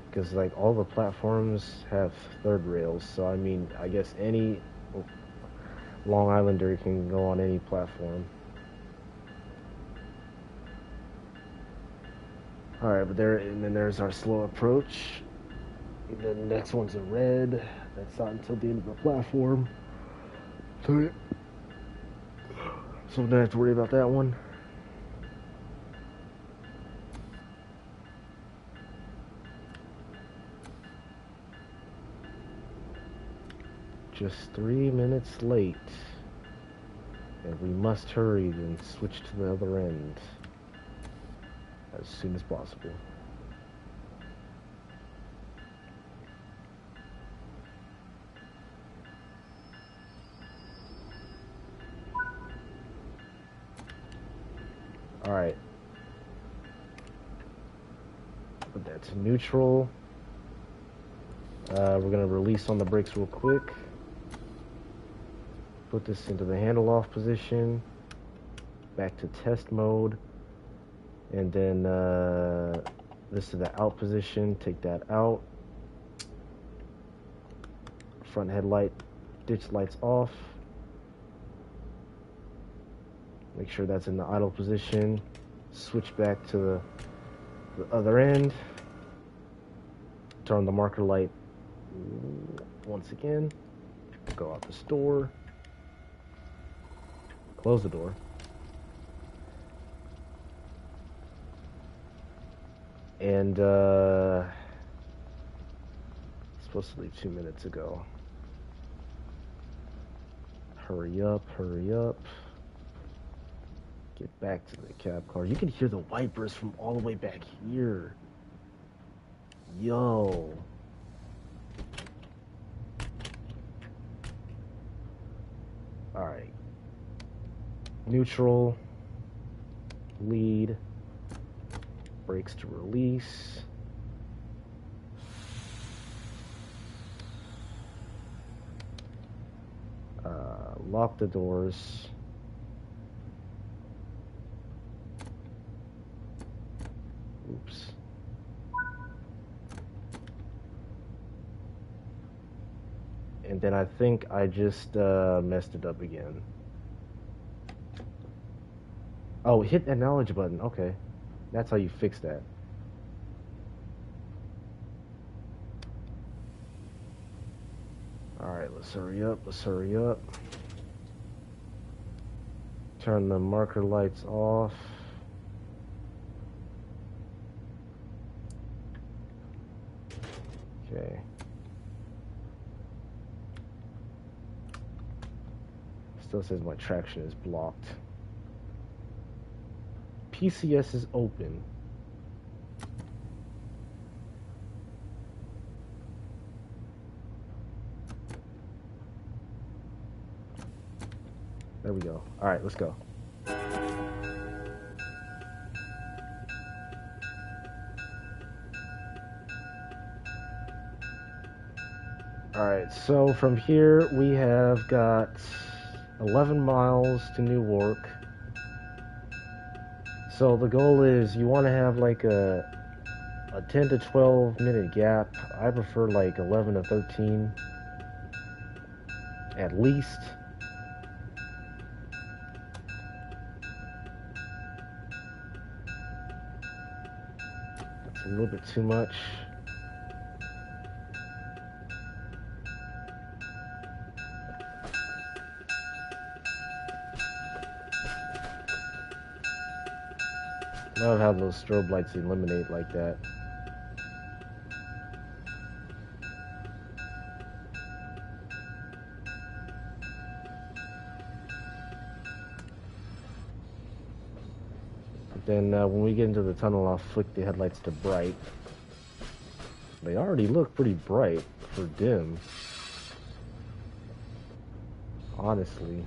because like all the platforms have third rails, so I mean, I guess any Long Islander can go on any platform. Alright, but and then there's our slow approach. And then the next one's a red. That's not until the end of the platform. So we don't have to worry about that one. just 3 minutes late. And we must hurry and switch to the other end as soon as possible. Alright. Put that to neutral. We're going to release on the brakes real quick. Put this into the handle off position. Back to test mode. And then this to the out position. Take that out. Front headlight, ditch lights off. Make sure that's in the idle position. Switch back to the other end. Turn on the marker light once again. Go out the store. Close the door. And supposed to leave 2 minutes ago. Hurry up, hurry up. Get back to the cab car. You can hear the wipers from all the way back here. Yo. Alright. Neutral. Lead. Brakes to release. Lock the doors. Oops. And then I think I just messed it up again. Oh, hit that knowledge button. Okay. That's how you fix that. Alright, let's hurry up. Let's hurry up. Turn the marker lights off. Okay. Still says my traction is blocked. PCS is open. There we go. All right, let's go. All right, so from here we have got 11 miles to Newark. So the goal is you want to have like a 10 to 12 minute gap. I prefer like 11 to 13 at least. That's a little bit too much. I love how those strobe lights illuminate like that. But then when we get into the tunnel, I'll flick the headlights to bright. They already look pretty bright for dim. Honestly.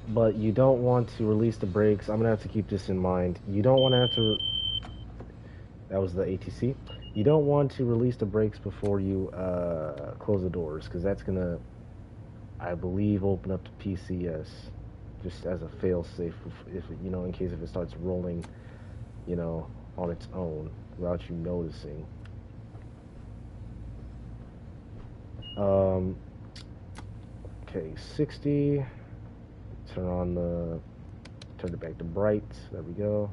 But you don't want to release the brakes. I'm gonna have to keep this in mind. You don't want to have to. That was the ATC. You don't want to release the brakes before you close the doors, because that's gonna, I believe, open up to PCS, just as a fail-safe. If you know, in case if it starts rolling, you know, on its own without you noticing. Okay, 60. Turn it back to bright. There we go.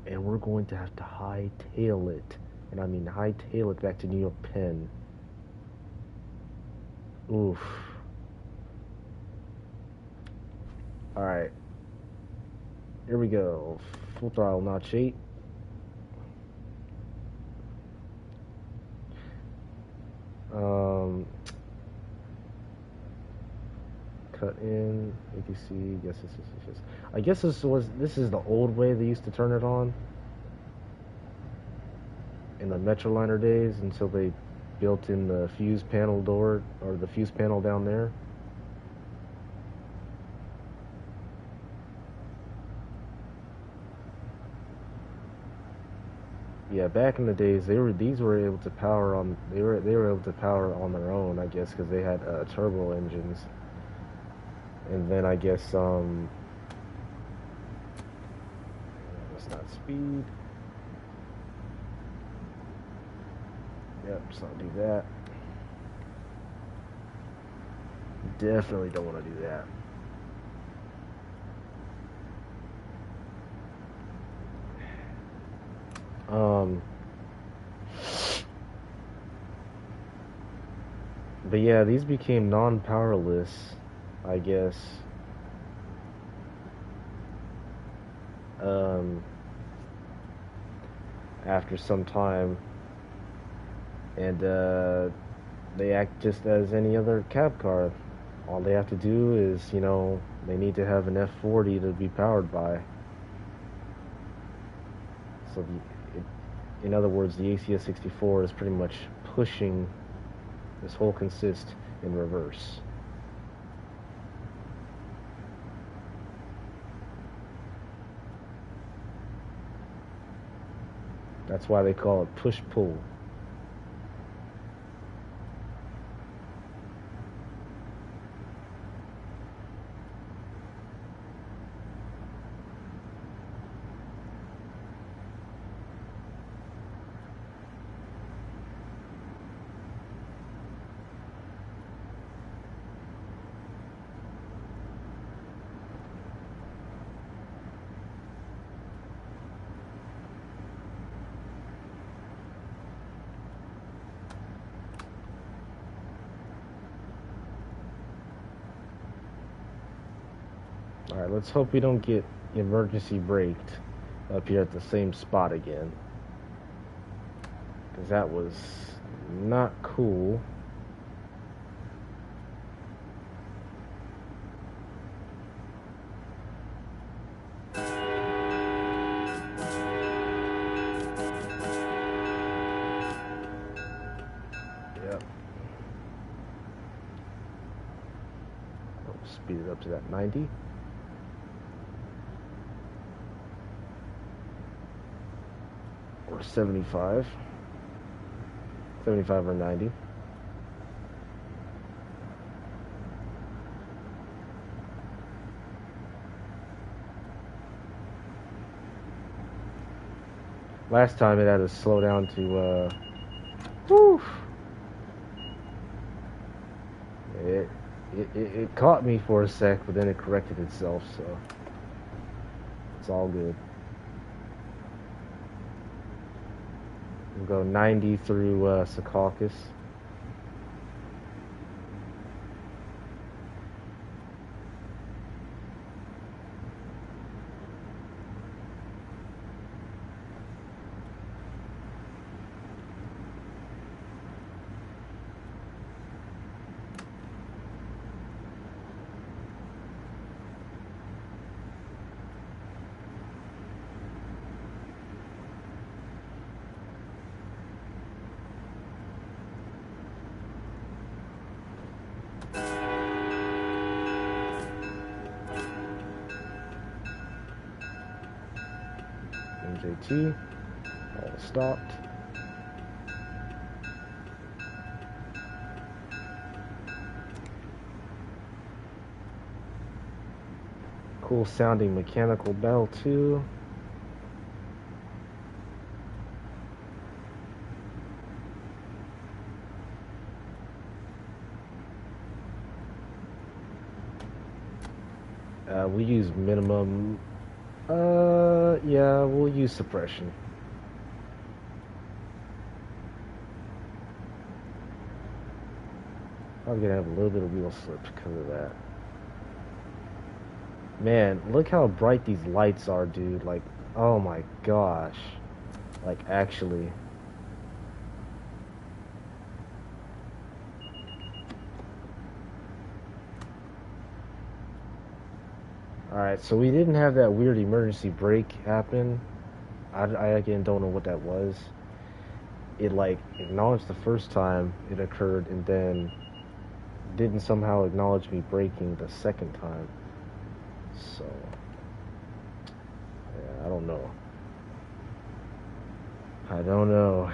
And we're going to have to hightail it. And I mean hightail it back to New York Penn. Oof. Alright. Here we go. Full throttle, notch 8. Cut in, ATC, yes. I guess this is the old way they used to turn it on in the Metroliner days until they built in the fuse panel door, or the fuse panel down there. Yeah, back in the days, these were able to power on they were able to power on their own, I guess, because they had turbo engines. And then I guess that's not speed. Yep, let's not do that. Definitely don't want to do that. But yeah, these became non-powerless, I guess. After some time, and they act just as any other cab car. All they have to do is, they need to have an F40 to be powered by. So, in other words, the ACS64 is pretty much pushing this whole consist in reverse. That's why they call it push-pull. Alright, let's hope we don't get emergency braked up here at the same spot again. Because that was not cool. Yep. I'll speed it up to that 90. Or 75. 75 or 90. Last time it had to slow down to, whew. It caught me for a sec, but then it corrected itself, so it's all good. We'll go 90 through Secaucus. MJT, all stopped. Cool sounding mechanical bell too. We use minimum. Yeah, we'll use suppression. Probably gonna have a little bit of wheel slip because of that. Man, look how bright these lights are, dude. Like, oh my gosh. Like, actually. Alright, so we didn't have that weird emergency brake happen. I again don't know what that was. It, like, acknowledged the first time it occurred and then didn't somehow acknowledge me braking the second time. So, yeah, I don't know. I don't know.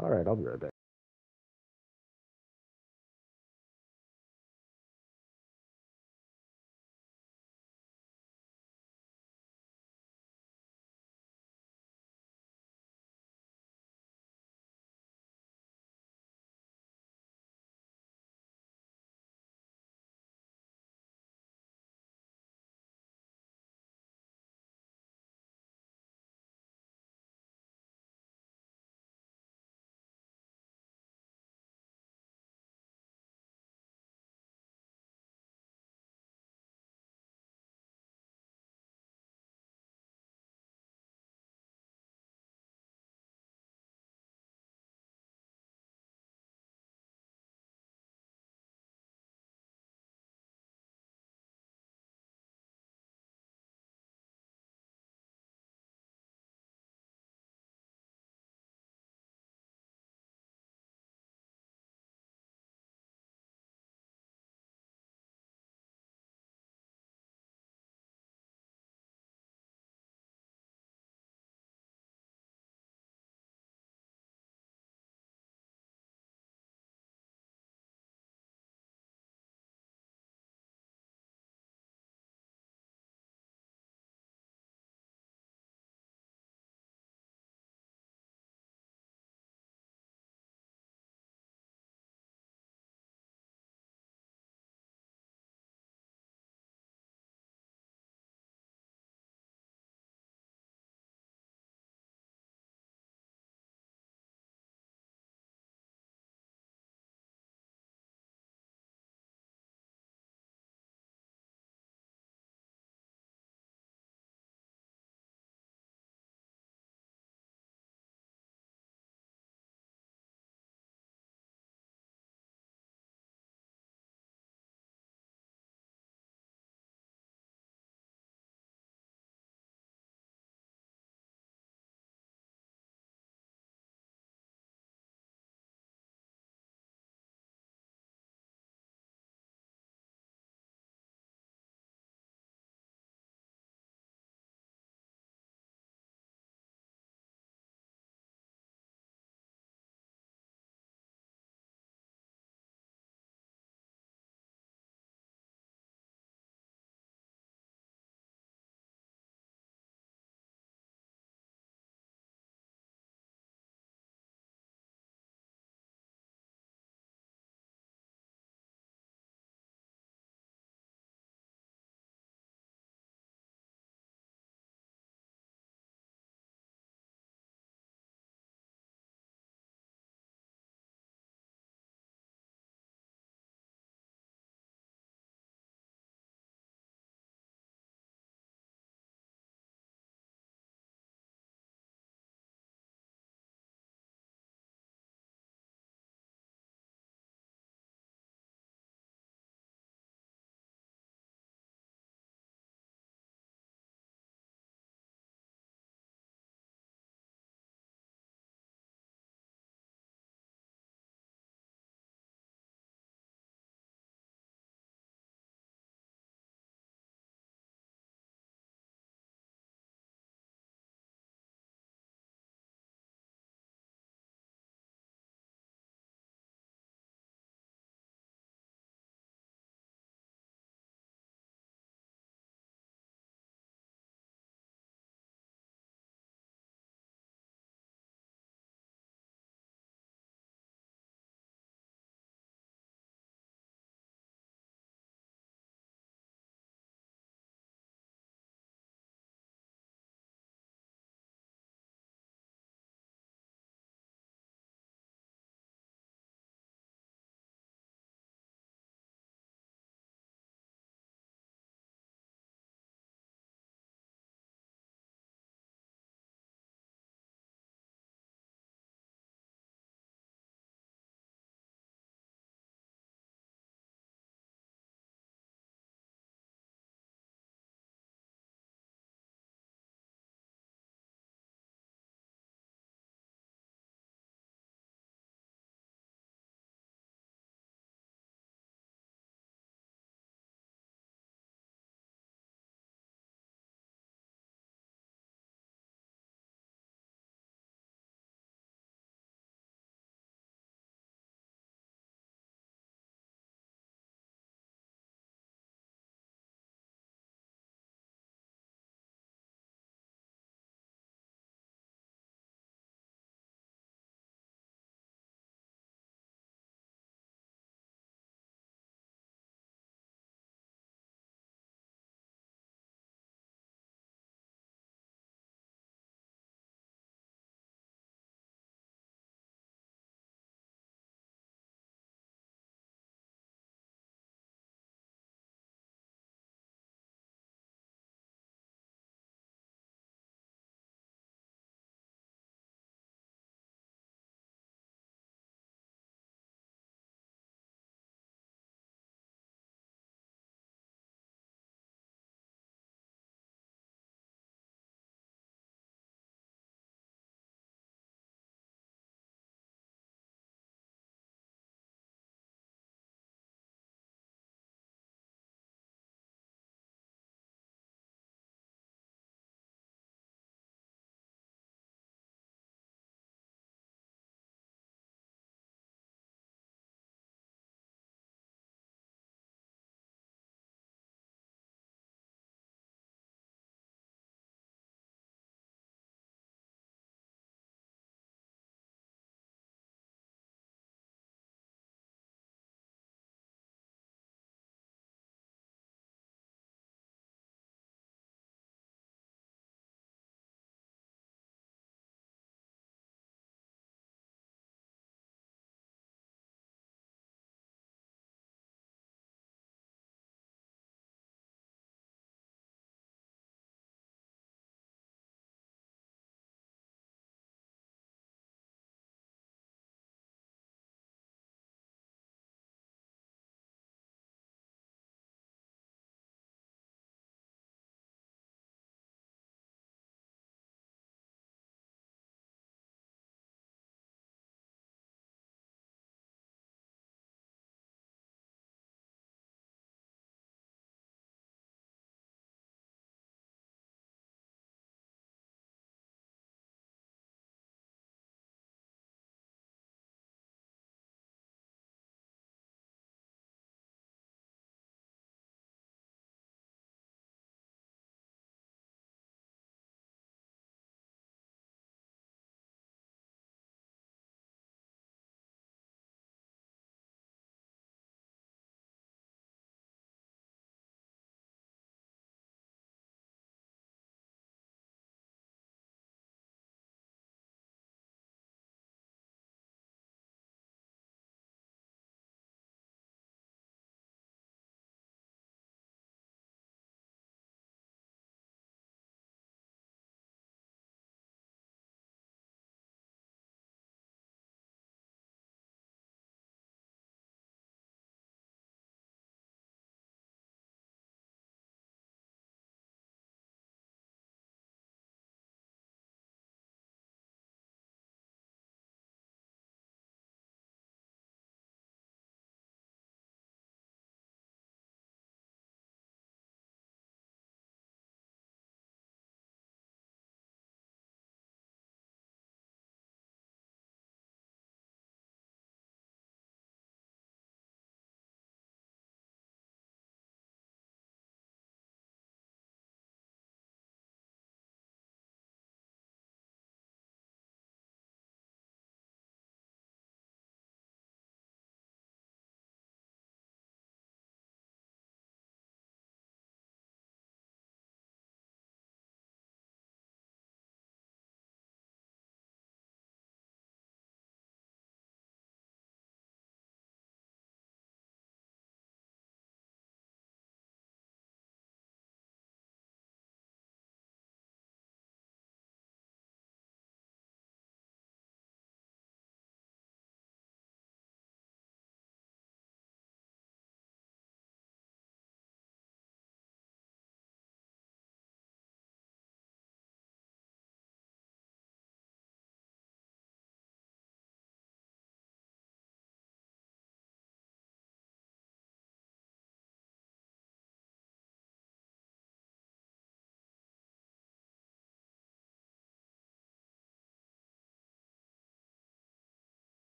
Alright, I'll be right back.